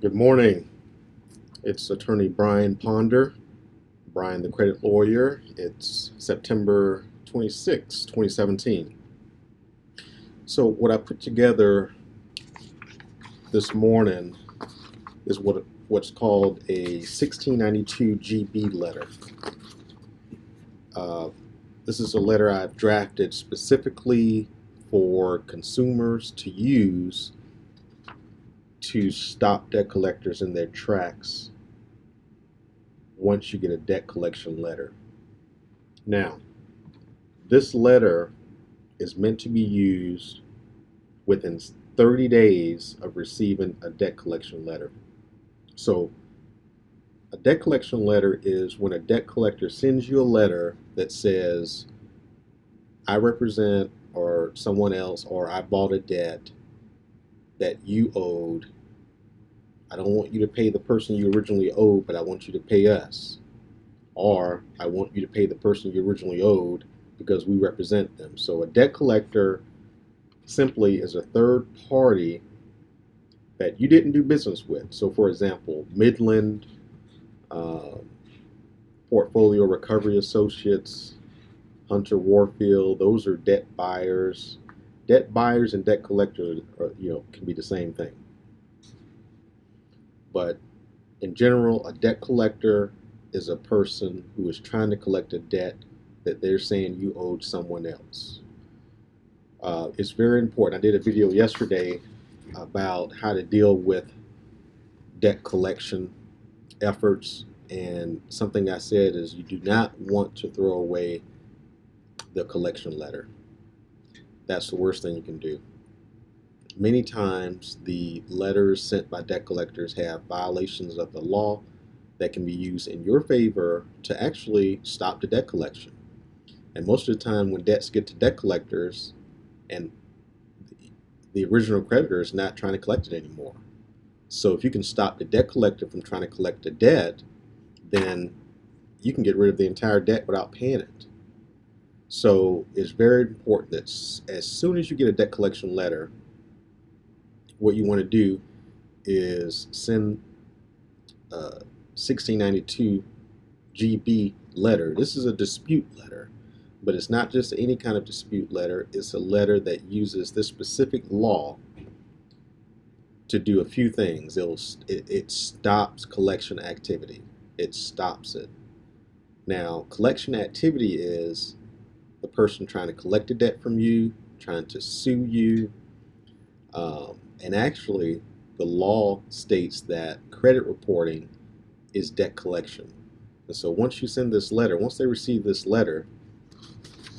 Good morning. It's attorney Brian Ponder, Brian the credit lawyer. It's September 26, 2017. So what I put together this morning is what's called a 1692 GB letter. This is a letter I've drafted specifically for consumers to use to stop debt collectors in their tracks once you get a debt collection letter. Now, this letter is meant to be used within 30 days of receiving a debt collection letter. So, a debt collection letter is when a debt collector sends you a letter that says, I represent or someone else, or I bought a debt that you owed. I don't want you to pay the person you originally owed, but I want you to pay us. Or I want you to pay the person you originally owed because we represent them. So a debt collector simply is a third party that you didn't do business with. So for example, Midland, Portfolio Recovery Associates, Hunter Warfield, those are debt buyers. Debt buyers and debt collectors are, can be the same thing. But in general, a debt collector is a person who is trying to collect a debt that they're saying you owed someone else. It's very important. I did a video yesterday about how to deal with debt collection efforts, and something I said is you do not want to throw away the collection letter. That's the worst thing you can do. Many times the letters sent by debt collectors have violations of the law that can be used in your favor to actually stop the debt collection. And most of the time when debts get to debt collectors and the original creditor is not trying to collect it anymore. So if you can stop the debt collector from trying to collect the debt, then you can get rid of the entire debt without paying it. So it's very important that as soon as you get a debt collection letter, what you want to do is send a 1692 GB letter. This is a dispute letter, but it's not just any kind of dispute letter. It's a letter that uses this specific law to do a few things. It stops collection activity. It stops it. Now, collection activity is the person trying to collect a debt from you, trying to sue you, and actually the law states that credit reporting is debt collection. And so once you send this letter, once they receive this letter,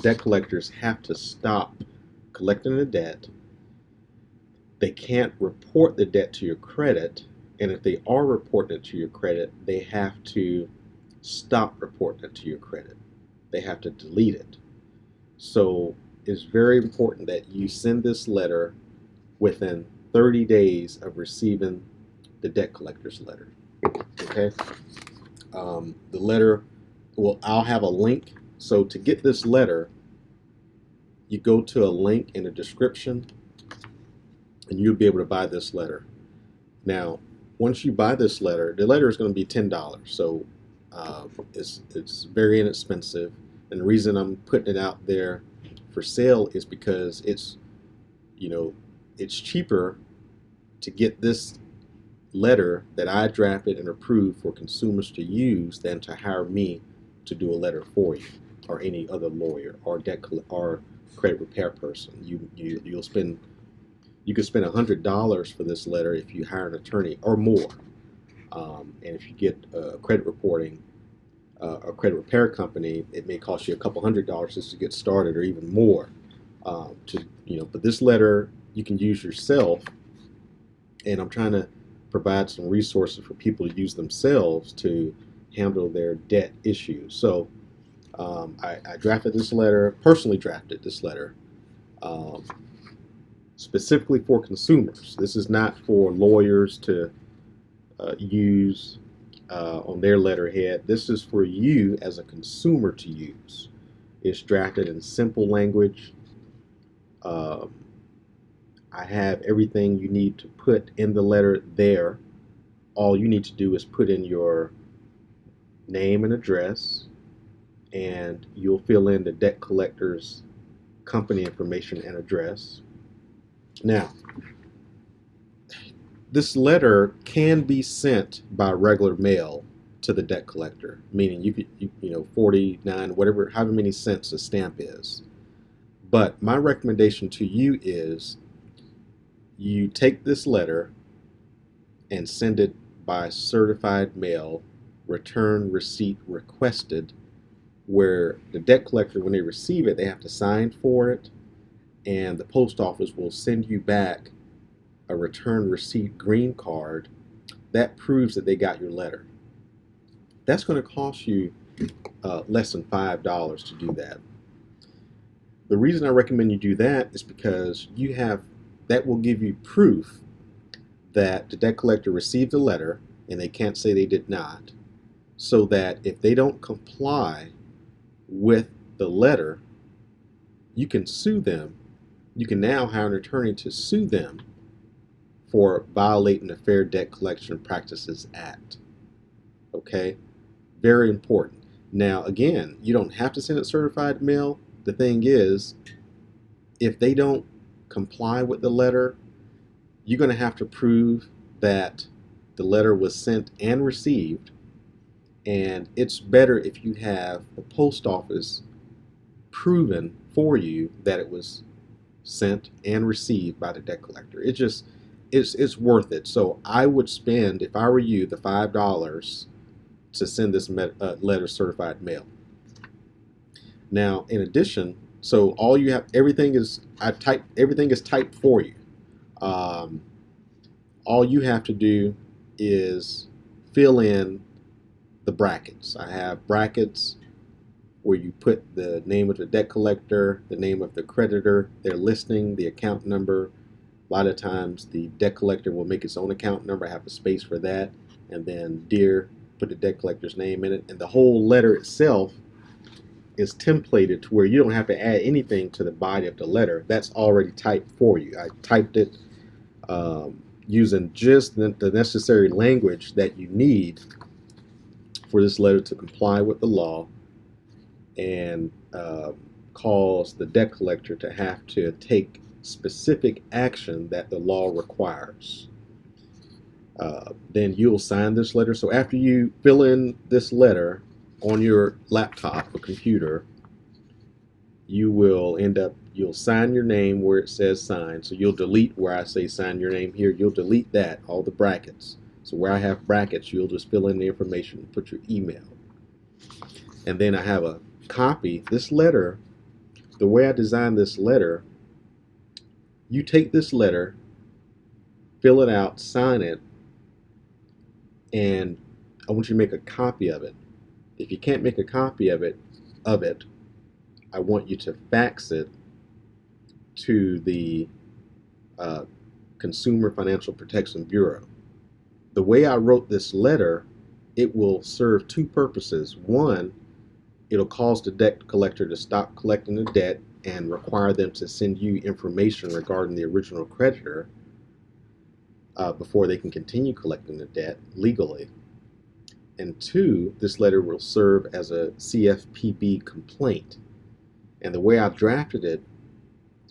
debt collectors have to stop collecting the debt. They can't report the debt to your credit, and if they are reporting it to your credit, they have to stop reporting it to your credit. They have to delete it. So it's very important that you send this letter within 30 days of receiving the debt collector's letter. Okay? The letter, well, I'll have a link. So to get this letter, you go to a link in the description and you'll be able to buy this letter. Now, once you buy this letter, the letter is going to be $10. So it's very inexpensive. And the reason I'm putting it out there for sale is because it's cheaper to get this letter that I drafted and approved for consumers to use than to hire me to do a letter for you, or any other lawyer or or credit repair person. You could spend $100 for this letter if you hire an attorney or more, and if you get credit reporting, a credit repair company, it may cost you a couple $100 just to get started, or even more. But this letter you can use yourself, and I'm trying to provide some resources for people to use themselves to handle their debt issues. So I personally drafted this letter specifically for consumers. This is not for lawyers to use on their letterhead. This is for you as a consumer to use. It's drafted in simple language. I have everything you need to put in the letter there. all you need to do is put in your name and address, and you'll fill in the debt collector's company information and address. Now, this letter can be sent by regular mail to the debt collector, meaning you could, 49, whatever, however many cents a stamp is. But my recommendation to you is you take this letter and send it by certified mail, return receipt requested, where the debt collector, when they receive it, they have to sign for it, and the post office will send you back a return receipt green card that proves that they got your letter. That's going to cost you less than $5 to do that. The reason I recommend you do that is because that will give you proof that the debt collector received the letter, and they can't say they did not, so that if they don't comply with the letter, you can sue them. You can now hire an attorney to sue them for violating the Fair Debt Collection Practices Act. Okay? Very important. Now, again, you don't have to send it certified mail. The thing is, if they don't comply with the letter, you're going to have to prove that the letter was sent and received, and it's better if you have the post office proven for you that it was sent and received by the debt collector. It's worth it. So I would spend, if I were you, the $5 to send this letter certified mail. Now, in addition, so all you have, everything is typed for you. All you have to do is fill in the brackets. I have brackets where you put the name of the debt collector, the name of the creditor, their listing, the account number. A lot of times the debt collector will make its own account number, have a space for that, and then dear, put the debt collector's name in it, and the whole letter itself is templated to where you don't have to add anything to the body of the letter. That's already typed for you. I typed it using just the necessary language that you need for this letter to comply with the law and cause the debt collector to have to take specific action that the law requires. Then you'll sign this letter. So after you fill in this letter on your laptop or computer, you'll sign your name where it says sign. So you'll delete where I say sign your name here. You'll delete that, all the brackets. So where I have brackets, you'll just fill in the information, put your email. And then I have a copy. This letter, the way I designed this letter, you take this letter, fill it out, sign it, and I want you to make a copy of it. If you can't make a copy of it, I want you to fax it to the Consumer Financial Protection Bureau. The way I wrote this letter, it will serve two purposes. One, it'll cause the debt collector to stop collecting the debt and require them to send you information regarding the original creditor before they can continue collecting the debt legally. And two, this letter will serve as a CFPB complaint. And the way I've drafted it,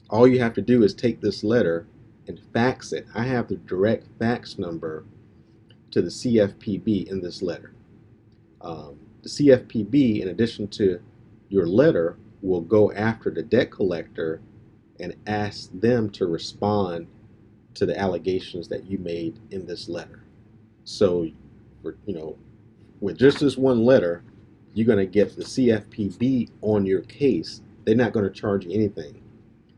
all you have to do is take this letter and fax it. I have the direct fax number to the CFPB in this letter. The CFPB, in addition to your letter, will go after the debt collector and ask them to respond to the allegations that you made in this letter. So, with just this one letter, you're going to get the CFPB on your case. They're not going to charge you anything.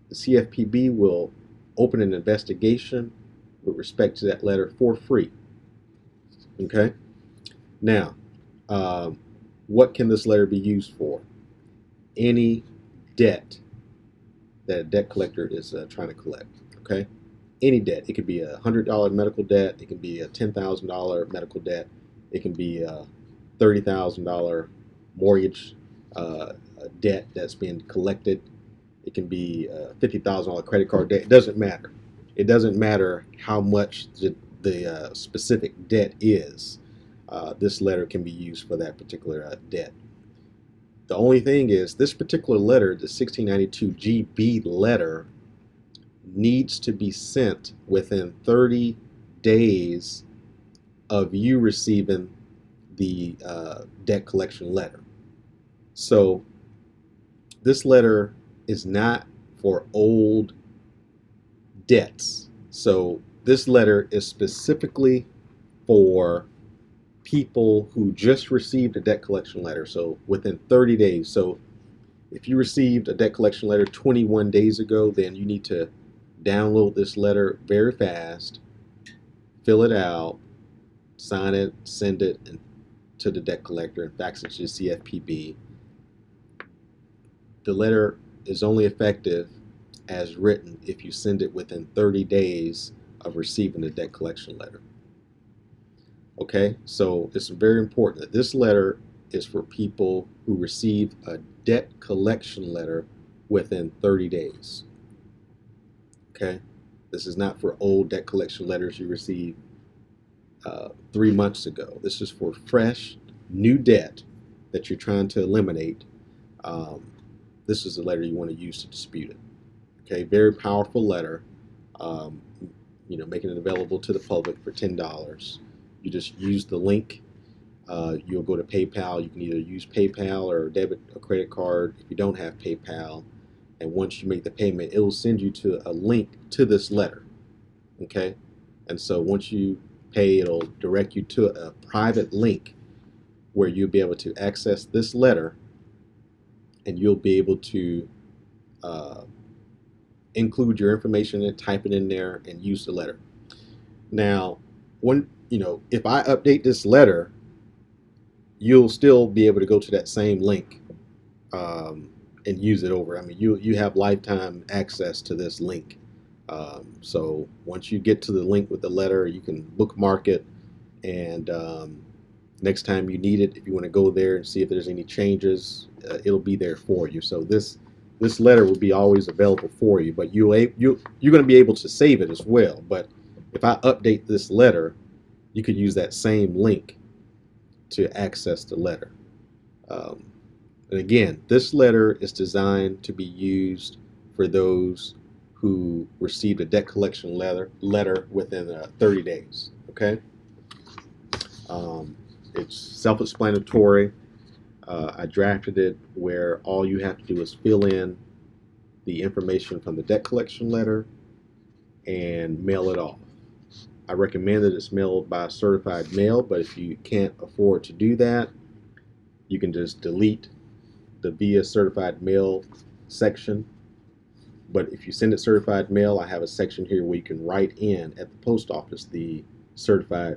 The CFPB will open an investigation with respect to that letter for free. Okay? Now, what can this letter be used for? Any debt that a debt collector is trying to collect. Okay? Any debt. It could be a $100 medical debt. It can be a $10,000 medical debt. It can be a $30,000 mortgage debt that's being collected. It can be a $50,000 credit card debt. It doesn't matter. It doesn't matter how much the specific debt is, this letter can be used for that particular debt. The only thing is, this particular letter, the 1692 GB letter, needs to be sent within 30 days of you receiving the debt collection letter. So this letter is not for old debts. So this letter is specifically for people who just received a debt collection letter, so within 30 days. So if you received a debt collection letter 21 days ago, then you need to download this letter very fast, fill it out, sign it, send it to the debt collector, and fax it to the CFPB. The letter is only effective as written if you send it within 30 days of receiving the debt collection letter. Okay, so it's very important that this letter is for people who receive a debt collection letter within 30 days. Okay, this is not for old debt collection letters you received 3 months ago. This is for fresh, new debt that you're trying to eliminate. This is the letter you want to use to dispute it. Okay, very powerful letter. Making it available to the public for $10. You just use the link. You'll go to PayPal. You can either use PayPal or debit or credit card if you don't have PayPal. And once you make the payment, it will send you to a link to this letter. Okay, and so once you pay, it'll direct you to a private link where you'll be able to access this letter, and you'll be able to include your information and type it in there and use the letter. Now, if I update this letter, you'll still be able to go to that same link and use it over. I mean, you have lifetime access to this link. So once you get to the link with the letter, you can bookmark it, and next time you need it, if you want to go there and see if there's any changes, it'll be there for you. So this letter will be always available for you, but you're going to be able to save it as well. But if I update this letter, you could use that same link to access the letter. And again, this letter is designed to be used for those who received a debt collection letter within 30 days. Okay, it's self-explanatory. I drafted it where all you have to do is fill in the information from the debt collection letter and mail it off. I recommend that it's mailed by certified mail, but if you can't afford to do that, you can just delete the via certified mail section. But if you send it certified mail, I have a section here where you can write in at the post office the certified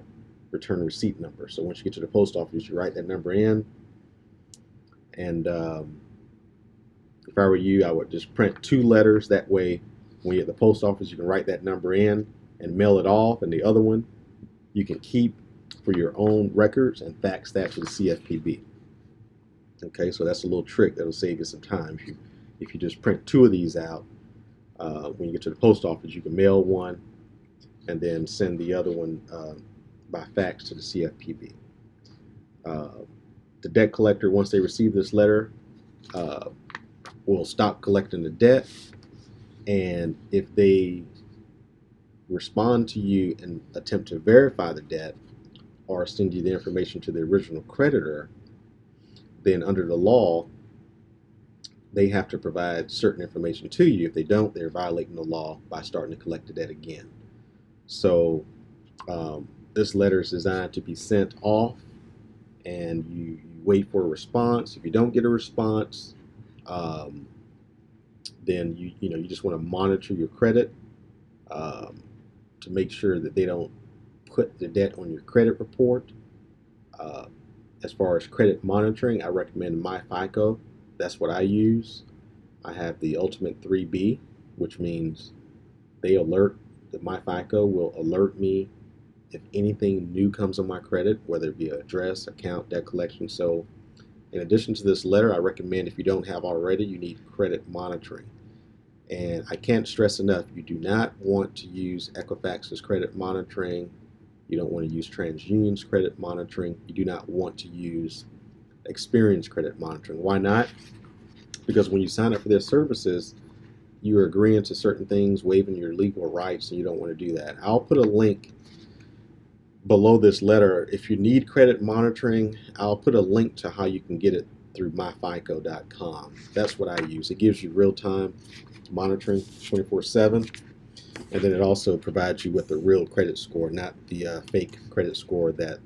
return receipt number. So once you get to the post office, you write that number in. And if I were you, I would just print 2 letters. That way, when you're at the post office, you can write that number in and mail it off. And the other one, you can keep for your own records and fax that to the CFPB. Okay, so that's a little trick that'll save you some time. If you just print 2 of these out, when you get to the post office, you can mail one and then send the other one by fax to the CFPB. The debt collector, once they receive this letter, will stop collecting the debt, and if they respond to you and attempt to verify the debt or send you the information to the original creditor, then under the law, they have to provide certain information to you. If they don't, they're violating the law by starting to collect the debt again. So this letter is designed to be sent off, and you wait for a response. If you don't get a response, then you just want to monitor your credit to make sure that they don't put the debt on your credit report. As far as credit monitoring, I recommend MyFICO. That's what I use. I have the Ultimate 3B, which means MyFICO will alert me if anything new comes on my credit, whether it be an address, account, debt collection. So in addition to this letter, I recommend, if you don't have already, you need credit monitoring. And I can't stress enough, you do not want to use Equifax's credit monitoring You don't want to use TransUnion's credit monitoring. You do not want to use Experian's credit monitoring. Why not? Because when you sign up for their services, you're agreeing to certain things, waiving your legal rights, and you don't want to do that. I'll put a link below this letter. If you need credit monitoring, I'll put a link to how you can get it through myfico.com. That's what I use. It gives you real-time monitoring 24/7, and then it also provides you with a real credit score, not the fake credit score that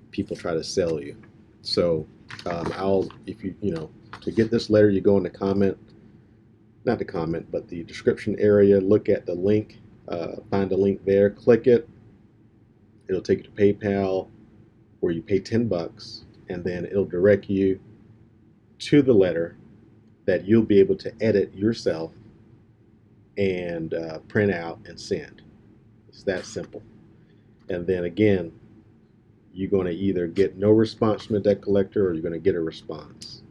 people try to sell you. So if you to get this letter, you go in the comment, not the comment, but the description area, look at the link, find the link there, click it. It'll take you to PayPal, where you pay $10, and then it'll direct you to the letter that you'll be able to edit yourself and print out and send. It's that simple. And then again, you're going to either get no response from the debt collector, or you're going to get a response.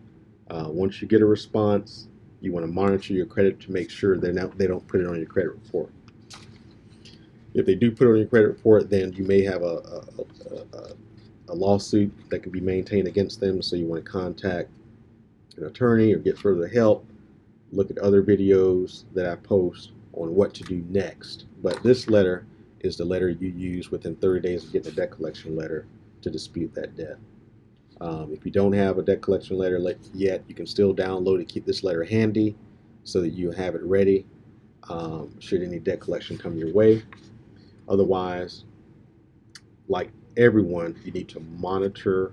Once you get a response, you want to monitor your credit to make sure they don't put it on your credit report. If they do put it on your credit report, then you may have a lawsuit that can be maintained against them. So you want to contact an attorney or get further help. Look at other videos that I post on what to do next. But this letter is the letter you use within 30 days of getting a debt collection letter to dispute that debt. If you don't have a debt collection letter yet, you can still download it. Keep this letter handy so that you have it ready should any debt collection come your way. Otherwise, like everyone, you need to monitor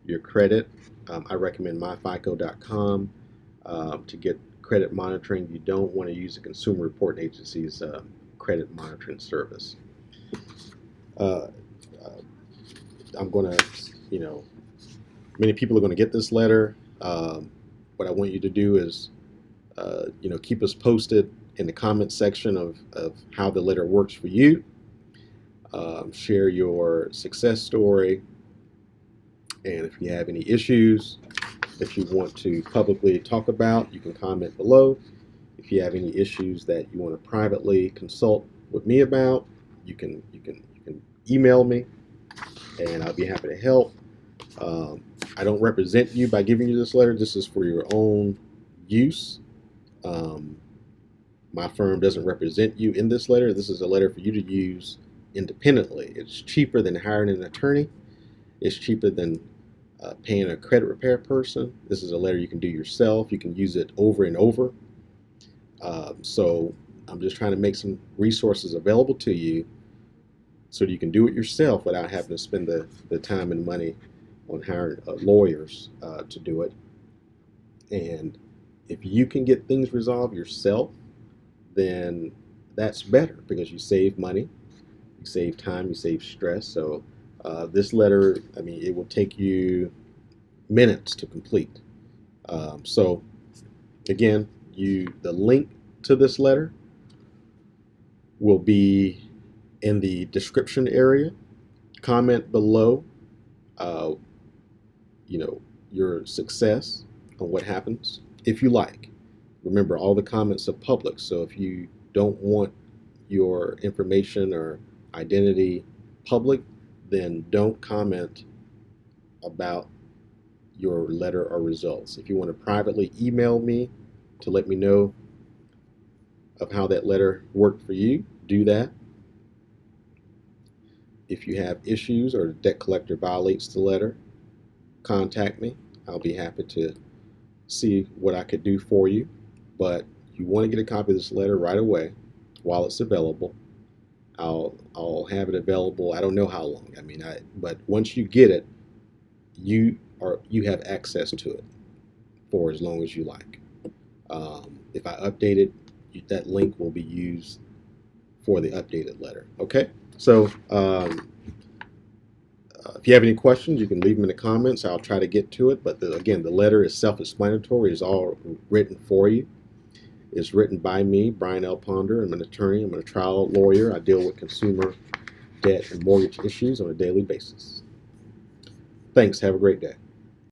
your credit. I recommend myfico.com to get credit monitoring. You don't want to use a consumer reporting agency's credit monitoring service. I'm going to, many people are going to get this letter. What I want you to do is, keep us posted in the comment section of how the letter works for you. Share your success story, and if you have any issues that you want to publicly talk about, you can comment below. If you have any issues that you want to privately consult with me about, you can email me, and I'll be happy to help. I don't represent you by giving you this letter. This is for your own use. My firm doesn't represent you in this letter. This is a letter for you to use independently. It's cheaper than hiring an attorney. It's cheaper than paying a credit repair person. This is a letter you can do yourself. You can use it over and over. So I'm just trying to make some resources available to you so that you can do it yourself without having to spend the time and money on hiring lawyers to do it. And if you can get things resolved yourself, then that's better, because you save money, you save time, you save stress. So this letter, it will take you minutes to complete. So again, the link to this letter will be in the description area. Comment below, your success on what happens, if you like. Remember, all the comments are public, so if you don't want your information or identity public, then don't comment about your letter or results. If you want to privately email me to let me know of how that letter worked for you, do that. If you have issues or the debt collector violates the letter, contact me. I'll be happy to see what I could do for you. But you want to get a copy of this letter right away while it's available. I'll have it available. I don't know how long. But once you get it, you have access to it for as long as you like. If I update it, that link will be used for the updated letter. Okay. So if you have any questions, you can leave them in the comments. I'll try to get to it. But again, the letter is self-explanatory. It's all written for you. It's written by me, Brian L. Ponder. I'm an attorney. I'm a trial lawyer. I deal with consumer debt and mortgage issues on a daily basis. Thanks. Have a great day.